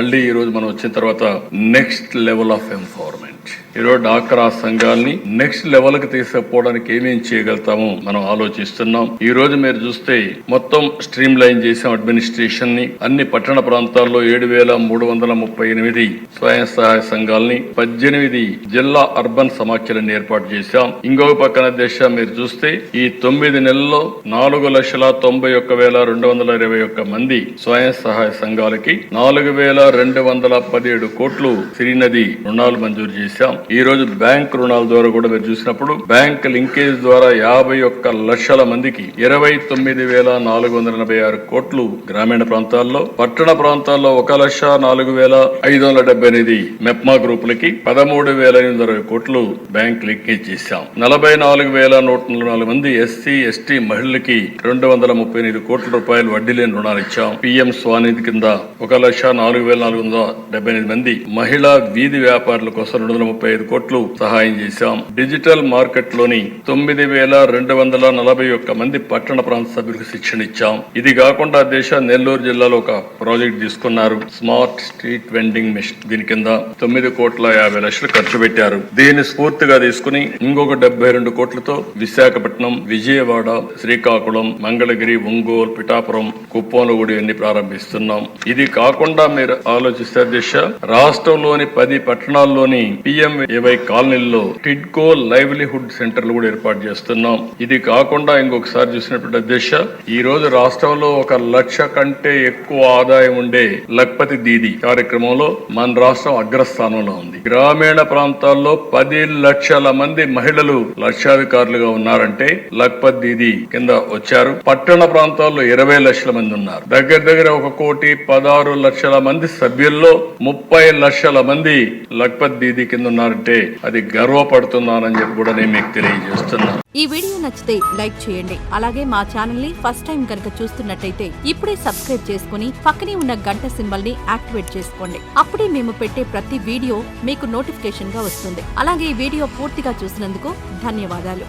మళ్ళీ ఈ రోజు మనం వచ్చిన తర్వాత నెక్స్ట్ లెవెల్ ఆఫ్ ఎంపవర్మెంట్, ఈరోజు డాక్రా సంఘాలని నెక్స్ట్ లెవెల్ కి తీసుకుపోవడానికి ఏమేం చేయగలుగుతామో మనం ఆలోచిస్తున్నాం. ఈ రోజు మీరు చూస్తే మొత్తం స్ట్రీమ్ లైన్ చేసాం అడ్మినిస్ట్రేషన్ ని. అన్ని పట్టణ ప్రాంతాల్లో 7,338 స్వయం సహాయ సంఘాలని, 18 జిల్లా అర్బన్ సమాఖ్యలను ఏర్పాటు చేశాం. ఇంకొక పక్కన దేశ మీరు చూస్తే ఈ 9 నెలల్లో 4,91,221 మంది స్వయం సహాయ సంఘాలకి 4,217 కోట్లు శ్రీనది రుణాలు మంజూరు చేశాం. ఈ రోజు బ్యాంక్ రుణాల ద్వారా కూడా మీరు చూసినప్పుడు బ్యాంక్ లింకేజ్ ద్వారా 51 లక్షల మందికి 29,486 కోట్లు గ్రామీణ ప్రాంతాల్లో, పట్టణ ప్రాంతాల్లో 1,04,578 మెప్మా గ్రూపులకి 13,820 కోట్లు బ్యాంక్ లింకేజ్ చేశాం. 44,104 మంది ఎస్సీ ఎస్టీ మహిళలకి 238 కోట్ల రూపాయలు వడ్డీ లేని రుణాలు ఇచ్చాం. పిఎం స్వానిధి కింద 1,04,478 మంది మహిళా వీధి వ్యాపారుల కోసం 235 కోట్లు సహాయం చేశాం. డిజిటల్ మార్కెట్ లోని 9,241 మంది పట్టణ ప్రాంత సభ్యులకు శిక్షణ ఇచ్చాం. ఇది కాకుండా దేశ నెల్లూరు జిల్లాలో ఒక ప్రాజెక్ట్ తీసుకున్నారు, స్మార్ట్ స్ట్రీట్ వెండింగ్ మిషన్. దీని కింద 9,50,00,000 ఖర్చు పెట్టారు. దీన్ని స్ఫూర్తిగా తీసుకుని ఇంకొక 72 కోట్లతో విశాఖపట్నం, విజయవాడ, శ్రీకాకుళం, మంగళగిరి, ఒంగోలు, పిఠాపురం, కుప్పంలో కూడా ఇవన్నీ ప్రారంభిస్తున్నాం. ఇది కాకుండా మీరు ఆలోచిస్తే దేశ రాష్ట్రంలోని 10 పట్టణాల్లోని PMAY కాలనీల్లో టిడ్కో లైవ్లీహుడ్ సెంటర్లు కూడా ఏర్పాటు చేస్తున్నాం. ఇది కాకుండా ఇంకొకసారి చూసినప్పుడు దేశ ఈ రోజు రాష్ట్రంలో 1 లక్ష కంటే ఎక్కువ ఆదాయం ఉండే లక్పతి దీది కార్యక్రమంలో మన రాష్ట్రం అగ్రస్థానంలో ఉంది. గ్రామీణ ప్రాంతాల్లో 10 లక్షల మంది మహిళలు లక్షాధికారులుగా ఉన్నారంటే లక్పతి దీది కింద వచ్చారు. పట్టణ ప్రాంతాల్లో 20 లక్షల మంది ఉన్నారు. దగ్గర 1,16,00,000 మంది సభ్యుల్లో 30 లక్షల మంది లక్పతి దీది కింద ఉన్నారంటే అది గర్వపడుతున్నానని చెప్పి కూడా నేను మీకు తెలియజేస్తున్నాను. ఈ వీడియో నచ్చితే లైక్ చేయండి. అలాగే మా ఛానల్ ని ఫస్ట్ టైం కనుక చూస్తున్నట్టయితే ఇప్పుడే సబ్స్క్రైబ్ చేసుకుని పక్కనే ఉన్న గంట సింబల్ ని యాక్టివేట్ చేసుకోండి. అప్పుడే మేము పెట్టే ప్రతి వీడియో మీకు నోటిఫికేషన్ గా వస్తుంది. అలాగే ఈ వీడియో పూర్తిగా చూసినందుకు ధన్యవాదాలు.